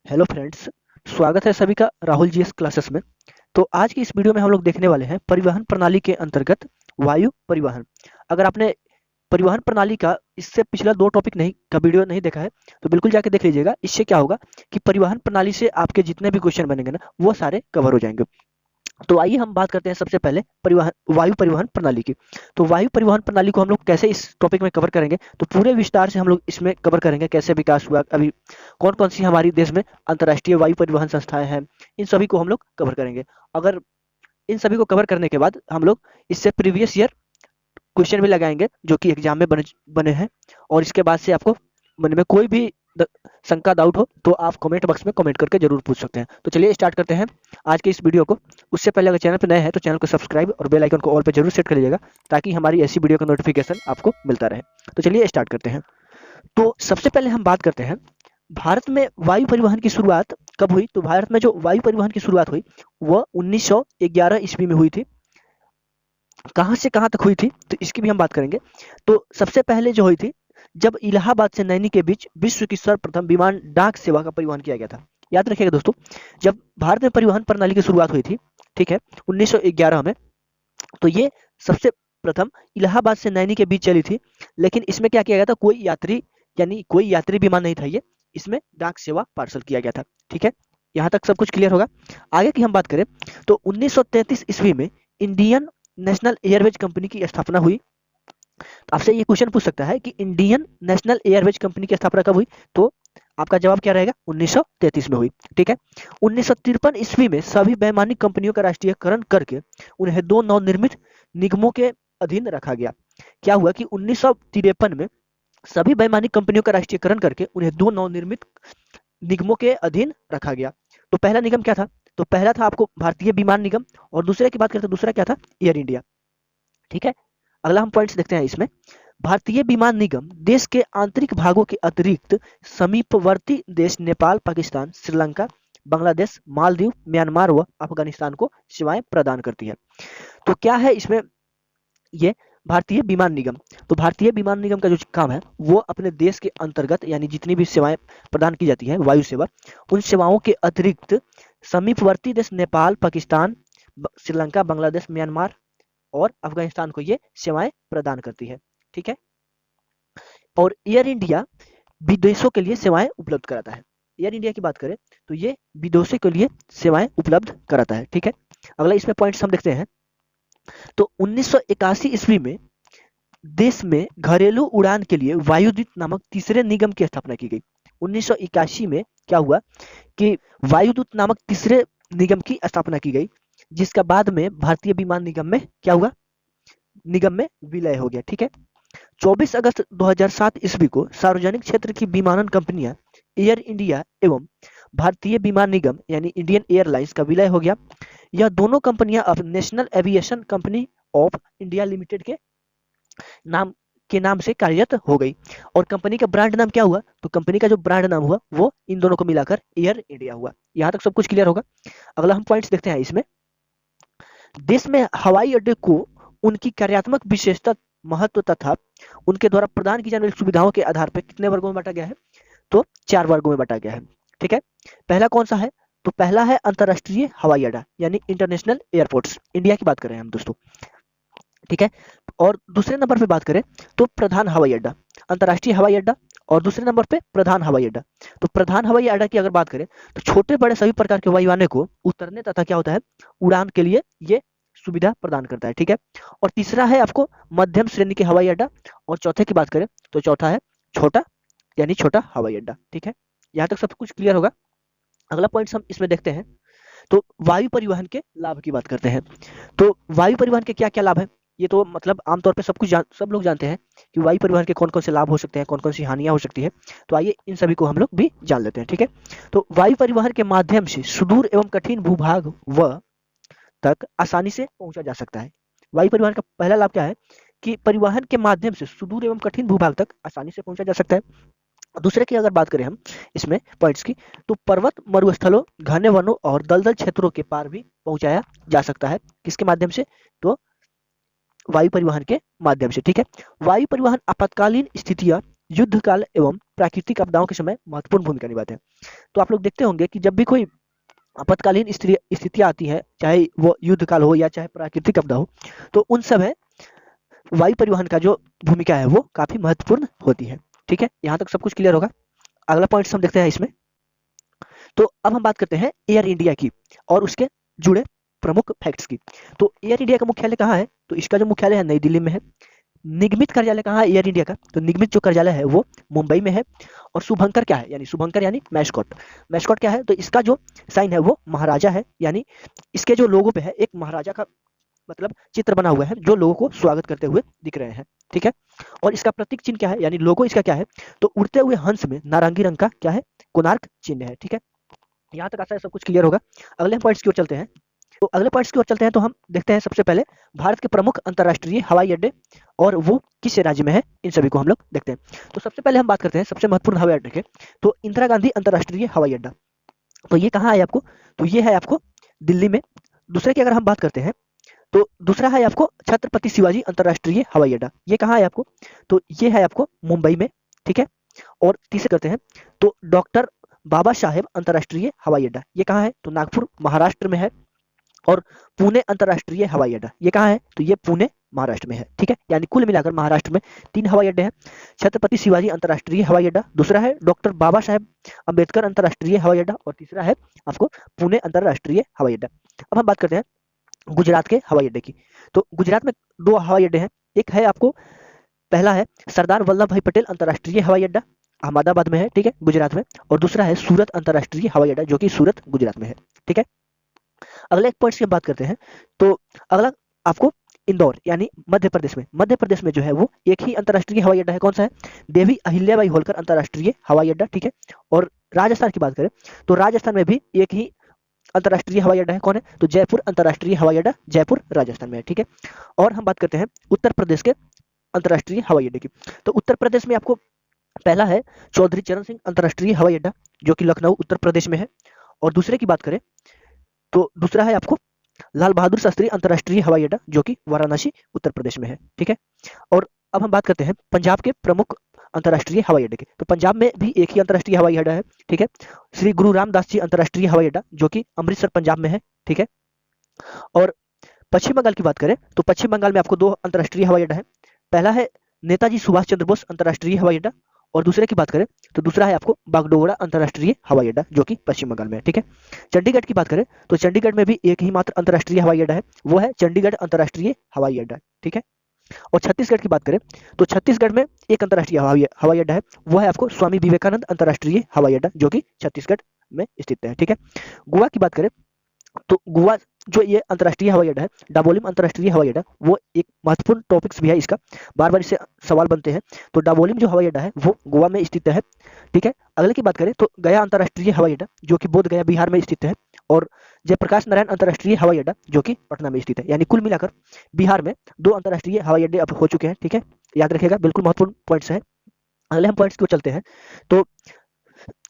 Hello friends. स्वागत है सभी का राहुल जीएस क्लासेस में। तो आज की इस वीडियो में हम लोग देखने वाले हैं परिवहन प्रणाली के अंतर्गत वायु परिवहन। अगर आपने परिवहन प्रणाली का इससे पिछला 2 टॉपिक नहीं का वीडियो नहीं देखा है तो बिल्कुल जाके देख लीजिएगा। इससे क्या होगा कि परिवहन प्रणाली से आपके जितने भी क्वेश्चन बनेंगे ना वो सारे कवर हो जाएंगे। तो आइए हम बात करते हैं सबसे पहले परिवहन वायु परिवहन प्रणाली की। तो वायु परिवहन प्रणाली को हम लोग कैसे इस टॉपिक में कवर करेंगे, तो पूरे विस्तार से हम लोग इसमें कवर करेंगे कैसे विकास हुआ, अभी कौन कौन सी हमारी देश में अंतर्राष्ट्रीय वायु परिवहन संस्थाएं हैं, इन सभी को हम लोग कवर करेंगे। अगर इन सभी को कवर करने के बाद हम लोग इससे प्रीवियस ईयर क्वेश्चन भी लगाएंगे जो कि एग्जाम में बने हैं। और इसके बाद से आपको मन में कोई भी शंका डाउट हो तो आप कमेंट बॉक्स में कमेंट करके जरूर पूछ सकते हैं। तो चलिए स्टार्ट करते हैं आज के इस वीडियो को। उससे पहले अगर चैनल पर नए हैं तो चैनल को सब्सक्राइब और बेल आइकन को ऑल पे जरूर सेट कर लीजिएगा ताकि हमारी ऐसी वीडियो का नोटिफिकेशन आपको मिलता रहे। तो चलिए स्टार्ट करते हैं। तो सबसे पहले हम बात करते हैं भारत में वायु परिवहन की शुरुआत कब हुई। तो भारत में जो वायु परिवहन की शुरुआत हुई वह 1911 ईस्वी में हुई थी। कहाँ से कहाँ तक हुई थी तो इसकी भी हम बात करेंगे। तो सबसे पहले जो हुई थी जब इलाहाबाद से नैनी के बीच विश्व की सर्वप्रथम विमान डाक सेवा का परिवहन किया गया था। याद रखिएगा दोस्तों, जब भारत में परिवहन प्रणाली की शुरुआत हुई थी, ठीक है, 1911 में, तो ये सबसे प्रथम इलाहाबाद से नैनी के बीच चली थी। लेकिन इसमें क्या किया गया था, कोई यात्री विमान नहीं था ये, इसमें डाक सेवा पार्सल किया गया था। ठीक है, यहाँ तक सब कुछ क्लियर होगा। आगे की हम बात करें तो 1933 ईस्वी में इंडियन नेशनल एयरवेज कंपनी की स्थापना हुई। तो आपसे ये क्वेश्चन पूछ सकता है कि इंडियन नेशनल एयरवेज कंपनी की स्थापना कब हुई, तो आपका जवाब क्या रहेगा, 1933 में हुई। ठीक है, 1953 ईस्वी में सभी वैमानिक कंपनियों का राष्ट्रीयकरण करके उन्हें 2 नवनिर्मित निगमों के अधीन रखा गया। क्या हुआ कि 1953 में सभी वैमानिक कंपनियों का राष्ट्रीयकरण करके उन्हें 2 नवनिर्मित निगमों के अधीन रखा गया। तो पहला निगम क्या था, तो पहला था आपको भारतीय विमान निगम, और दूसरे की बात करें तो दूसरा क्या था, एयर इंडिया। ठीक है, अगला हम पॉइंट्स देखते हैं इसमें। भारतीय विमान निगम देश के आंतरिक भागों के अतिरिक्त समीपवर्ती देश नेपाल, पाकिस्तान, श्रीलंका, बांग्लादेश, मालदीव, म्यांमार व अफगानिस्तान को सेवाएं प्रदान करती है। तो क्या है इसमें, ये भारतीय विमान निगम, तो भारतीय विमान निगम का जो काम है वो अपने देश के अंतर्गत यानी जितनी भी सेवाएं प्रदान की जाती है वायु सेवा, उन सेवाओं के अतिरिक्त समीपवर्ती देश नेपाल, पाकिस्तान, श्रीलंका, बांग्लादेश, म्यांमार और अफगानिस्तान को ये सेवाएं प्रदान करती है। ठीक है, और एयर इंडिया विदेशों के लिए सेवाएं उपलब्ध कराता है। एयर इंडिया की बात करें तो ये विदेशों के लिए सेवाएं उपलब्ध कराता है। ठीक है, अगला इसमें पॉइंट्स हम देखते हैं। तो 1981 ईस्वी में देश में घरेलू उड़ान के लिए वायुदूत नामक तीसरे निगम की स्थापना की गई। 1981 में क्या हुआ कि वायुदूत नामक तीसरे निगम की स्थापना की गई, जिसका बाद में भारतीय विमान निगम में क्या हुआ, निगम में विलय हो गया। ठीक है, 24 अगस्त 2007 ईस्वी को सार्वजनिक क्षेत्र की विमानन कंपनियां एयर इंडिया एवं भारतीय विमान निगम यानी इंडियन एयरलाइंस का विलय हो गया। यह दोनों कंपनियां अब national aviation company of India limited के नाम से कार्यरत हो गई। और कंपनी का ब्रांड नाम क्या हुआ, तो कंपनी का जो ब्रांड नाम हुआ वो इन दोनों को मिलाकर एयर इंडिया हुआ। यहाँ तक सब कुछ क्लियर होगा। अगला हम पॉइंट्स देखते हैं इसमें। देश में हवाई अड्डे को उनकी कार्यात्मक विशेषता, महत्व तथा उनके द्वारा प्रदान की जाने वाली सुविधाओं के आधार पर कितने वर्गों में बांटा गया है, तो 4 वर्गों में बांटा गया है। ठीक है, पहला कौन सा है, तो पहला है अंतरराष्ट्रीय हवाई अड्डा यानी इंटरनेशनल एयरपोर्ट्स, इंडिया की बात कर रहे हैं हम दोस्तों। ठीक है, और दूसरे नंबर पे बात करें तो प्रधान हवाई अड्डा, अंतरराष्ट्रीय हवाई अड्डा, और दूसरे नंबर पे प्रधान हवाई अड्डा। तो प्रधान हवाई अड्डा की अगर बात करें तो छोटे बड़े सभी प्रकार के वायुयानों को उतरने तथा क्या होता है, उड़ान के लिए ये सुविधा प्रदान करता है। ठीक है, और तीसरा है आपको मध्यम श्रेणी के हवाई अड्डा, और चौथे की बात करें तो चौथा है छोटा यानी छोटा हवाई अड्डा। ठीक है, यहाँ तक सब कुछ क्लियर होगा। अगला पॉइंट हम इसमें देखते हैं। तो वायु परिवहन के लाभ की बात करते हैं। तो वायु परिवहन के क्या क्या लाभ है, ये तो मतलब आमतौर पे सब लोग जानते हैं कि वायु परिवहन के कौन कौन से लाभ हो सकते हैं, कौन कौन सी हानियां हो सकती है। तो आइए इन सभी को हम लोग भी जान लेते हैं। ठीक है, तो वायु परिवहन के माध्यम से सुदूर एवं कठिन भूभाग व तक आसानी से पहुंचा जा सकता है। वायु परिवहन का पहला लाभ क्या है कि परिवहन के माध्यम से सुदूर एवं कठिन भूभाग तक आसानी से पहुंचा जा सकता है। दूसरे की अगर बात करें हम इसमें पॉइंट्स की, तो पर्वत, मरुस्थलों, घने वनों और दलदल क्षेत्रों के पार भी पहुंचाया जा सकता है। किसके माध्यम से, तो वायु परिवहन के माध्यम से। ठीक है, वायु परिवहन आपातकालीन स्थितियां युद्ध काल एवं प्राकृतिक आपदाओं के समय महत्वपूर्ण भूमिका निभाते हैं। तो आप लोग देखते होंगे कि जब भी कोई आपातकालीन स्थितियाँ आती हैं, चाहे वो युद्ध काल हो या चाहे प्राकृतिक आपदा हो, तो उन समय वायु परिवहन का जो भूमिका है वो काफ़ी महत्वपूर्ण होती है। ठीक है, यहाँ तक सब कुछ क्लियर होगा। अगला पॉइंट्स हम देखते हैं इसमें। तो अब हम बात करते हैं एयर इंडिया की और उसके जुड़े प्रमुख फैक्ट्स की। तो एयर इंडिया का मुख्यालय कहाँ है? तो इसका जो मुख्यालय है नई दिल्ली में है। निगमित कार्यालय कहाँ है एयर इंडिया का? तो निगमित जो कार्यालय है वो मुंबई में है। और शुभंकर क्या है? यानी शुभंकर यानी मैस्कॉट। मैस्कॉट क्या है? तो इसका जो साइन है वो महाराजा है, यानी इसके जो लोगो पे है एक महाराजा का मतलब चित्र बना हुआ है जो लोगों को स्वागत करते हुए दिख रहे हैं। ठीक है, और इसका प्रतीक चिन्ह क्या है, यानी लोगो इसका क्या है? तो उड़ते हुए हंस में नारंगी रंग का क्या है? कोणार्क चिन्ह है। ठीक है, यहाँ तक आशा है सब कुछ क्लियर होगा। अगले पॉइंट्स की ओर चलते हैं। तो अगले पॉइंट्स की ओर चलते हैं तो हम देखते हैं सबसे पहले भारत के प्रमुख अंतर्राष्ट्रीय हवाई अड्डे और वो किस राज्य में है, इन सभी को हम लोग देखते हैं। तो सबसे पहले हम बात करते हैं सबसे महत्वपूर्ण हवाई अड्डे के। तो इंदिरा गांधी अंतर्राष्ट्रीय हवाई अड्डा, तो ये कहाँ है आपको? तो ये है आपको दिल्ली में। दूसरे की अगर हम बात करते हैं तो दूसरा है आपको छत्रपति शिवाजी अंतर्राष्ट्रीय हवाई अड्डा, ये कहाँ है आपको? तो ये है आपको मुंबई में। ठीक है, और तीसरे करते हैं तो डॉक्टर बाबा साहेब अंतर्राष्ट्रीय हवाई अड्डा, ये कहाँ है? तो नागपुर महाराष्ट्र में है। और पुणे अंतर्राष्ट्रीय हवाई अड्डा, ये कहाँ है? तो ये पुणे महाराष्ट्र में है। ठीक है, यानी कुल मिलाकर महाराष्ट्र में 3 हवाई अड्डे हैं। छत्रपति शिवाजी अंतर्राष्ट्रीय हवाई अड्डा, दूसरा है डॉक्टर बाबा साहेब अंबेडकर अंतर्राष्ट्रीय हवाई अड्डा और तीसरा है आपको पुणे अंतर्राष्ट्रीय हवाई अड्डा। अब हम बात करते हैं गुजरात के हवाई अड्डे की। तो गुजरात में 2 हवाई अड्डे हैं। एक है आपको, पहला है सरदार वल्लभ भाई पटेल अंतर्राष्ट्रीय हवाई अड्डा, अहमदाबाद में है। ठीक है, गुजरात में। और दूसरा है सूरत अंतर्राष्ट्रीय हवाई अड्डा जो कि सूरत गुजरात में है। ठीक है, अगले एक पॉइंट की बात करते हैं। तो अगला आपको इंदौर यानी मध्य प्रदेश में, मध्य प्रदेश में जो है वो एक ही अंतर्राष्ट्रीय हवाई अड्डा है। कौन सा है? देवी अहिल्याबाई होलकर अंतर्राष्ट्रीय हवाई अड्डा। ठीक है, और राजस्थान की बात करें तो राजस्थान में भी एक ही अंतर्राष्ट्रीय हवाई अड्डा है। कौन है? तो जयपुर अंतर्राष्ट्रीय हवाई अड्डा, जयपुर राजस्थान में है। ठीक है, और हम बात करते हैं उत्तर प्रदेश के अंतर्राष्ट्रीय हवाई अड्डे की। तो उत्तर प्रदेश में आपको पहला है चौधरी चरण सिंह अंतर्राष्ट्रीय हवाई अड्डा जो कि लखनऊ उत्तर प्रदेश में है। और दूसरे की बात करें तो दूसरा है आपको लाल बहादुर शास्त्री अंतर्राष्ट्रीय हवाई अड्डा जो कि वाराणसी उत्तर प्रदेश में है। ठीक है, और अब हम बात करते हैं पंजाब के प्रमुख अंतर्राष्ट्रीय हवाई अड्डे की। तो पंजाब में भी एक ही अंतर्राष्ट्रीय हवाई अड्डा है। ठीक है, श्री गुरु रामदास जी अंतर्राष्ट्रीय हवाई अड्डा जो कि अमृतसर पंजाब में है। ठीक है, और पश्चिम बंगाल की बात करें तो पश्चिम बंगाल में आपको 2 अंतर्राष्ट्रीय हवाई अड्डा है। पहला है नेताजी सुभाष चंद्र बोस अंतर्राष्ट्रीय हवाई अड्डा और दूसरे की बात करें तो दूसरा है आपको बागडोगरा अंतर्राष्ट्रीय हवाई अड्डा जो कि पश्चिम बंगाल में है। ठीक है, चंडीगढ़ की बात करें तो चंडीगढ़ में भी एक ही मात्र अंतर्राष्ट्रीय हवाई अड्डा है, वो है चंडीगढ़ अंतर्राष्ट्रीय हवाई अड्डा। ठीक है, और छत्तीसगढ़ की बात करें तो छत्तीसगढ़ में एक अंतर्राष्ट्रीय हवाई अड्डा है, वो है आपको स्वामी विवेकानंद अंतर्राष्ट्रीय हवाई अड्डा जो कि छत्तीसगढ़ में स्थित है। ठीक है, गोवा की बात करें तो गोवा जो ये अंतर्राष्ट्रीय हवाई अड्डा है, डाबोलिम अंतर्राष्ट्रीय हवाई अड्डा, वो एक महत्वपूर्ण टॉपिक्स भी है इसका, बार बार इससे सवाल बनते हैं। तो डाबोलिम जो हवाई अड्डा है वो गोवा में स्थित है। ठीक है, अगले की बात करें तो गया अंतर्राष्ट्रीय हवाई अड्डा जो कि बोध गया बिहार में स्थित है। और जयप्रकाश नारायण अंतर्राष्ट्रीय हवाई अड्डा जो कि पटना में स्थित है। यानी कुल मिलाकर बिहार में 2 अंतर्राष्ट्रीय हवाई अड्डे अब हो चुके हैं। ठीक है, याद रखिएगा, बिल्कुल महत्वपूर्ण पॉइंट्स है। अगले हम पॉइंट्स को चलते हैं। तो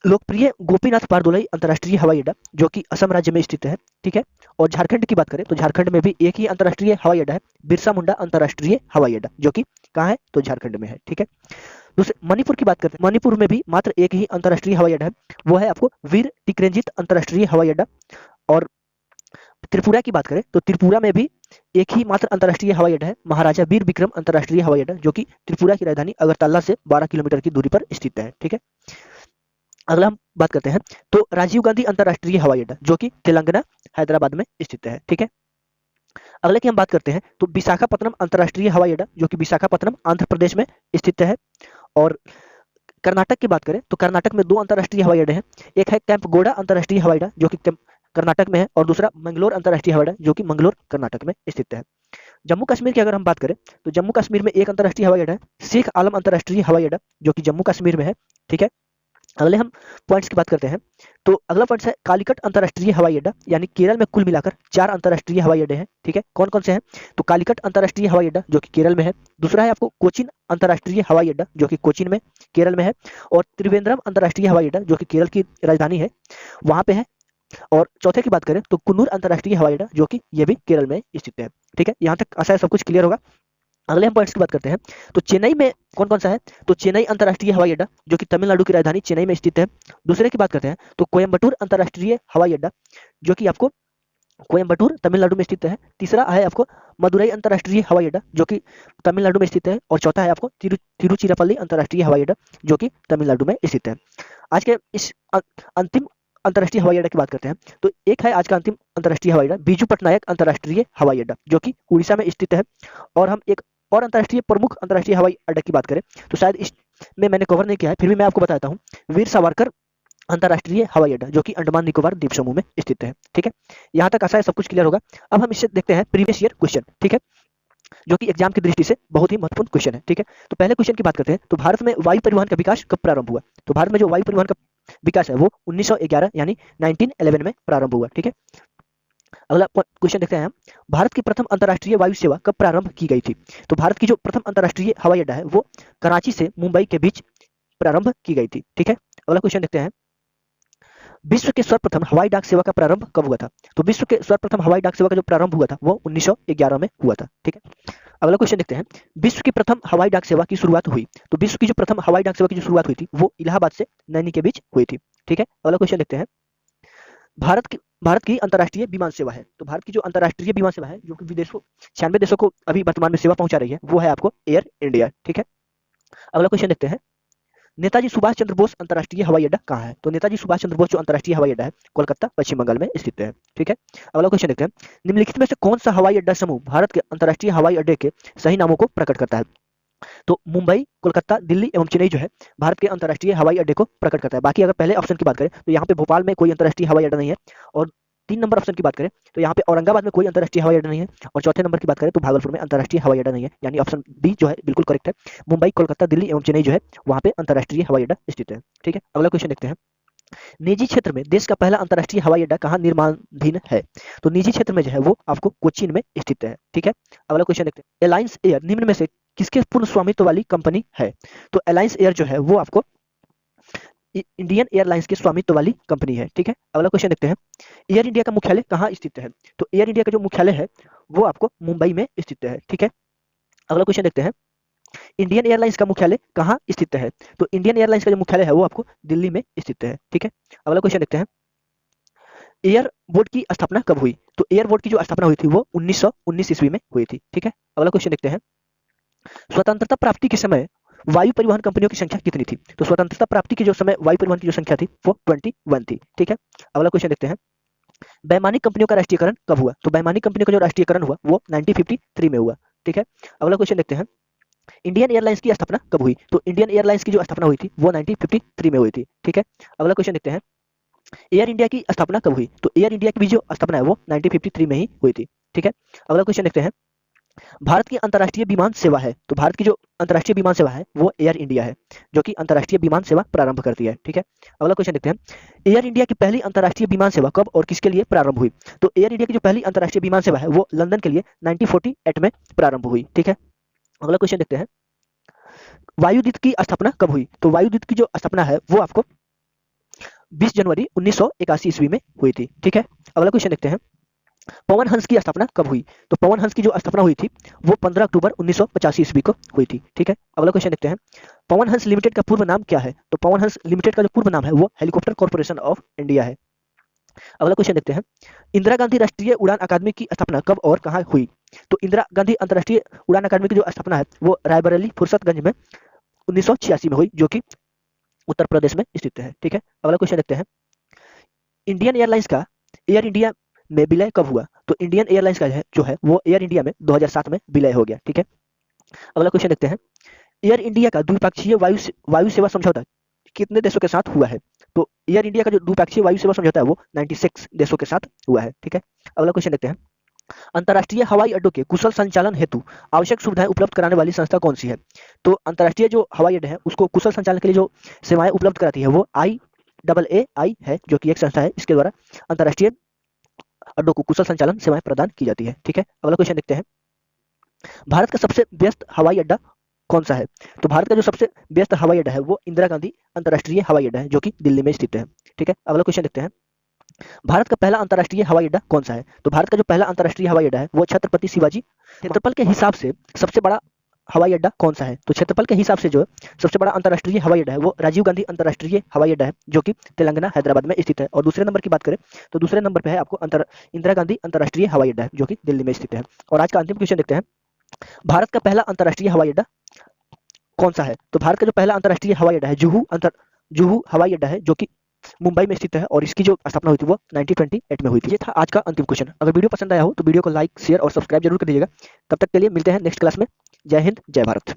लोकप्रिय गोपीनाथ बारदोलाई अंतर्राष्ट्रीय हवाई अड्डा जो कि असम राज्य में स्थित है। ठीक है, और झारखंड की बात करें तो झारखंड में भी एक ही अंतर्राष्ट्रीय हवाई अड्डा है, बिरसा मुंडा अंतर्राष्ट्रीय हवाई अड्डा जो कि कहाँ है? तो झारखंड में है। ठीक है, दूसरे मणिपुर की बात करते हैं। मणिपुर में भी मात्र एक ही अंतर्राष्ट्रीय हवाई अड्डा है, वो है आपको वीर टिकरेंजित अंतर्राष्ट्रीय हवाई अड्डा। और त्रिपुरा की बात करें तो त्रिपुरा में भी एक ही मात्र अंतर्राष्ट्रीय हवाई अड्डा है, महाराजा वीर विक्रम अंतर्राष्ट्रीय हवाई अड्डा जो कि त्रिपुरा की राजधानी अगरतला से 12 किलोमीटर की दूरी पर स्थित है। ठीक है, अगला हम बात करते हैं तो राजीव गांधी अंतर्राष्ट्रीय हवाई अड्डा जो कि तेलंगाना हैदराबाद में स्थित है। ठीक है, अगले की हम बात करते हैं तो विशाखापत्तनम अंतर्राष्ट्रीय हवाई अड्डा जो कि विशाखापत्तनम आंध्र प्रदेश में स्थित है। और कर्नाटक की बात करें तो कर्नाटक में 2 अंतर्राष्ट्रीय हवाई अड्डे हैं, एक है कैंपगोड़ा अंतर्राष्ट्रीय हवाई अड्डा जो कि कर्नाटक में है और दूसरा मंगलोर अंतर्राष्ट्रीय हवाई अड्डा जो कि मंगलोर कर्नाटक में स्थित है। जम्मू कश्मीर की अगर हम बात करें तो जम्मू कश्मीर में एक अंतर्राष्ट्रीय हवाई अड्डा है, शेख आलम अंतर्राष्ट्रीय हवाई अड्डा जो कि जम्मू कश्मीर में है। ठीक है, अगले हम पॉइंट्स की बात करते हैं। तो अगला पॉइंट है कालीकट अंतर्राष्ट्रीय हवाई अड्डा, यानी केरल में कुल मिलाकर 4 अंतर्राष्ट्रीय हवाई अड्डे हैं। ठीक है, कौन कौन से हैं? तो कालीकट अंतर्राष्ट्रीय हवाई अड्डा जो कि केरल में है, दूसरा है आपको कोचिन अंतर्राष्ट्रीय हवाई अड्डा जो कि कोचिन में केरल में है, और त्रिवेंद्रम अंतर्राष्ट्रीय हवाई अड्डा जो कि केरल की राजधानी है वहां पे है, और चौथे की बात करें तो कुन्नूर अंतर्राष्ट्रीय हवाई अड्डा जो कि ये भी केरल में स्थित है। ठीक है, यहाँ तक आशा है सब कुछ क्लियर होगा। अगले हम पॉइंट्स की बात करते हैं। तो चेन्नई में कौन कौन सा है? तो चेन्नई अंतर्राष्ट्रीय हवाई अड्डा जो कि तमिलनाडु की राजधानी चेन्नई में स्थित है। दूसरे की बात करते हैं तो कोयम्बटूर अंतर्राष्ट्रीय हवाई अड्डा जो कि आपको कोयम्बटूर तमिलनाडु में स्थित है। तीसरा है आपको मदुरई अंतर्राष्ट्रीय हवाई अड्डा जो कि तमिलनाडु में स्थित है। और चौथा है आपको तिरुचिरापल्ली अंतर्राष्ट्रीय हवाई अड्डा जो कि तमिलनाडु में स्थित है। आज के इस अंतिम अंतर्राष्ट्रीय हवाई अड्डा की बात करते हैं। तो एक है आज का अंतिम अंतर्राष्ट्रीय हवाई अड्डा बीजू पटनायक अंतर्राष्ट्रीय हवाई अड्डा जो कि उड़ीसा में स्थित है। और हम एक और अंतर्राष्ट्रीय प्रमुख अंतर्राष्ट्रीय हवाई अड्डा की बात करें तो शायद इसमें मैंने कवर नहीं किया है, फिर भी मैं आपको बताता हूँ। वीर सावरकर अंतर्राष्ट्रीय हवाई अड्डा जो कि अंडमान निकोबार द्वीप समूह में स्थित है। ठीक है, यहाँ तक आशा है सब कुछ क्लियर होगा। अब हम इससे देखते हैं प्रीवियस ईयर क्वेश्चन। ठीक है, जो कि एग्जाम की दृष्टि से बहुत ही महत्वपूर्ण क्वेश्चन है। ठीक है, तो पहले क्वेश्चन की बात करते हैं। तो भारत में वायु परिवहन का विकास कब प्रारंभ हुआ? तो भारत में जो वायु परिवहन का विकास है वो 1911 यानी 1911 में प्रारंभ हुआ। ठीक है, अगला क्वेश्चन देखते हैं हम। भारत की प्रथम अंतर्राष्ट्रीय वायु सेवा कब प्रारंभ की गई थी? तो भारत की जो प्रथम अंतर्राष्ट्रीय हवाई अड्डा है वो कराची से मुंबई के बीच प्रारंभ की गई थी। ठीक है, अगला क्वेश्चन देखते हैं। विश्व के सर्वप्रथम हवाई डाक सेवा का प्रारंभ कब हुआ था? तो विश्व के सर्वप्रथम हवाई डाक सेवा का जो प्रारंभ हुआ था वो 1911 में हुआ था। ठीक है, अगला क्वेश्चन देखते हैं। विश्व की प्रथम हवाई डाक सेवा की शुरुआत हुई? तो विश्व की जो प्रथम हवाई डाक सेवा की जो शुरुआत हुई थी वो इलाहाबाद से नैनी के बीच हुई थी। ठीक है, अगला क्वेश्चन देखते हैं। भारत की अंतर्राष्ट्रीय विमान सेवा है। तो भारत की जो अंतर्राष्ट्रीय विमान सेवा है जो कि विदेशों 96 देशों को अभी वर्तमान में सेवा पहुंचा रही है वो है आपको एयर इंडिया। ठीक है, अगला क्वेश्चन देखते हैं। नेताजी सुभाष चंद्र बोस अंतर्राष्ट्रीय हवाई अड्डा कहाँ है? तो नेताजी सुभाष चंद्र बोस जो अंतर्राष्ट्रीय हवाई अड्डा है कोलकाता पश्चिम बंगाल में स्थित है। ठीक है, अगला क्वेश्चन देखते हैं। निम्नलिखित में से कौन सा हवाई अड्डा समूह भारत के अंतर्राष्ट्रीय हवाई अड्डे के सही नामों को प्रकट करता है? तो मुंबई, कोलकाता, दिल्ली एवं चेन्नई जो है भारत के अंतर्राष्ट्रीय हवाई अड्डे को प्रकट करता है। बाकी अगर पहले ऑप्शन की बात करें तो यहाँ पे भोपाल में कोई अंतर्राष्ट्रीय हवाई अड्डा नहीं है। और 3 नंबर ऑप्शन की बात करें तो यहाँ पे औरंगाबाद में कोई अंतर्राष्ट्रीय हवाई अड्डा नहीं है। और चौथे नंबर की बात करें तो भागलपुर में अंतर्राष्ट्रीय हवाई अड्डा नहीं है। यानी ऑप्शन बी जो है बिल्कुल करेक्ट है। मुंबई, कोलकाता, दिल्ली एवं चेन्नई जो है वहाँ पे अंतर्राष्ट्रीय हवाई अड्डा स्थित है। ठीक है, अगला क्वेश्चन देखते हैं। निजी क्षेत्र में देश का पहला अंतर्राष्ट्रीय हवाई अड्डा कहाँ निर्माणाधीन है? तो निजी क्षेत्र में जो है वो आपको कोचीन में स्थित है। ठीक है, अगला क्वेश्चन देखते हैं। एलायंस एयर निम्न में से किसके पूर्ण स्वामित्व वाली कंपनी है? तो एलायंस एयर जो है वो आपको इंडियन एयरलाइंस के स्वामित्व वाली कंपनी है। ठीक है, अगला क्वेश्चन देखते हैं। एयर इंडिया का मुख्यालय कहाँ स्थित है? तो एयर इंडिया का जो मुख्यालय है वो आपको मुंबई में स्थित है। ठीक है, अगला क्वेश्चन देखते हैं। इंडियन एयरलाइंस का मुख्यालय कहाँ स्थित है? तो इंडियन एयरलाइंस का जो मुख्यालय है वो आपको दिल्ली में स्थित है। ठीक है, अगला क्वेश्चन देखते हैं। एयर बोर्ड की स्थापना कब हुई? तो एयर बोर्ड की जो स्थापना हुई थी वो 1919 ईस्वी में हुई थी। ठीक है, अगला क्वेश्चन देखते हैं। स्वतंत्रता प्राप्ति के समय वायु परिवहन कंपनियों की संख्या कितनी थी? तो स्वतंत्रता प्राप्ति के जो समय वायु परिवहन की जो संख्या थी वो 21 थी। ठीक है, अगला क्वेश्चन देखते हैं। वैमानिक कंपनियों का राष्ट्रीयकरण कब हुआ? तो वैमानिक कंपनियों का जो राष्ट्रीयकरण हुआ वो 1953 में हुआ। ठीक है, अगला क्वेश्चन देखते हैं। इंडियन एयरलाइंस की स्थापना कब हुई? तो इंडियन एयरलाइंस की जो स्थापना हुई थी वो 1953 में हुई थी। ठीक है, अगला क्वेश्चन देखते हैं। एयर इंडिया की स्थापना कब हुई? तो एयर इंडिया की भी जो स्थापना है वो 1953 में ही हुई थी। ठीक है, अगला क्वेश्चन देखते हैं। भारत की अंतर्राष्ट्रीय विमान सेवा है। तो भारत की जो अंतर्राष्ट्रीय विमान सेवा है वो एयर इंडिया है जो कि अंतर्राष्ट्रीय विमान सेवा प्रारंभ करती है। ठीक है, अगला क्वेश्चन देखते हैं। एयर इंडिया की पहली अंतर्राष्ट्रीय विमान सेवा कब और किसके लिए प्रारंभ हुई? तो एयर इंडिया की जो पहली अंतर्राष्ट्रीय विमान सेवा है वो लंदन के लिए 1948 में प्रारंभ हुई। ठीक है, अगला क्वेश्चन देखते हैं। वायुदूत की स्थापना कब हुई? तो वायुदूत की जो स्थापना है वो आपको 20 जनवरी 1981 ईस्वी में हुई थी। ठीक है, अगला क्वेश्चन देखते हैं। पवन हंस की स्थापना कब हुई? तो पवन हंस की जो स्थापना हुई थी वो 15 अक्टूबर 1985 ईस्वी को हुई थी। ठीक है, अगला क्वेश्चन देखते हैं। पवन हंस लिमिटेड का पूर्व नाम क्या है? तो पवन हंस लिमिटेड का जो पूर्व नाम है वो हेलीकॉप्टर कॉर्पोरेशन ऑफ इंडिया है। अगला क्वेश्चन देखते हैं। इंदिरा गांधी राष्ट्रीय उड़ान अकादमी की स्थापना कब और कहाँ हुई? तो इंदिरा गांधी अंतर्राष्ट्रीय उड़ान अकादमी की जो स्थापना है वो रायबरेली फुर्सतगंज में 1986 में हुई जो कि उत्तर प्रदेश में स्थित है। ठीक है, अगला क्वेश्चन देखते हैं। इंडियन एयरलाइंस का एयर इंडिया में विलय कब हुआ? तो इंडियन एयरलाइंस का जो है वो एयर इंडिया में 2007 में विलय हो गया। ठीक है, अगला क्वेश्चन देखते हैं। एयर इंडिया का द्विपक्षीय वायु सेवा समझौता कितने देशों के साथ हुआ है? तो एयर इंडिया का जो द्विपक्षीय वायु सेवा समझौता है वो 96 देशों के साथ हुआ है। ठीक है, अगला क्वेश्चन देखते हैं। अंतर्राष्ट्रीय हवाई अड्डों के कुशल संचालन हेतु आवश्यक सुविधाएं उपलब्ध कराने वाली संस्था कौन सी है? तो अंतर्राष्ट्रीय जो हवाई अड्डे हैं उसको कुशल संचालन के लिए जो सेवाएं उपलब्ध कराती है वो IAAI है जो कि एक संस्था है। इसके द्वारा अंतर्राष्ट्रीय अड्डों को कुशल संचालन सेवाएं प्रदान की जाती है। ठीक है, अगला क्वेश्चन देखते हैं। भारत का सबसे व्यस्त हवाई अड्डा कौन सा है? तो भारत का जो सबसे व्यस्त हवाई अड्डा है वो इंदिरा गांधी अंतर्राष्ट्रीय हवाई अड्डा है जो कि दिल्ली में स्थित है। ठीक है, अगला क्वेश्चन देखते हैं। भारत का पहला अंतर्राष्ट्रीय हवाई अड्डा कौन सा है? तो भारत का जो पहला अंतर्राष्ट्रीय हवाई अड्डा है वो छत्रपति शिवाजी क्षेत्रफल के हिसाब से सबसे बड़ा हवाई अड्डा कौन सा है? तो क्षेत्रफल के हिसाब से जो है सबसे बड़ा अंतर्राष्ट्रीय हवाई अड्डा है वो राजीव गांधी अंतर्राष्ट्रीय हवाई अड्डा है, जो कि तेलंगाना हैदराबाद में स्थित है। और दूसरे नंबर की बात करें तो दूसरे नंबर पे है आपको इंदिरा गांधी अंतर्राष्ट्रीय हवाई अड्डा है, जो कि दिल्ली में स्थित है। और आज का अंतिम क्वेश्चन देखते हैं, भारत का पहला अंतर्राष्ट्रीय हवाई अड्डा कौन सा है? तो भारत का जो पहला अंतर्राष्ट्रीय हवाई अड्डा है जुहू हवाई अड्डा है, जो कि मुंबई में स्थित है, और इसकी जो स्थापना हुई थी वो 1928 में हुई थी। ये था आज का अंतिम क्वेश्चन। अगर वीडियो पसंद आया हो तो वीडियो को लाइक, शेयर और सब्सक्राइब जरूर कर दीजिएगा। तब तक के लिए मिलते हैं नेक्स्ट क्लास में। जय हिंद, जय भारत।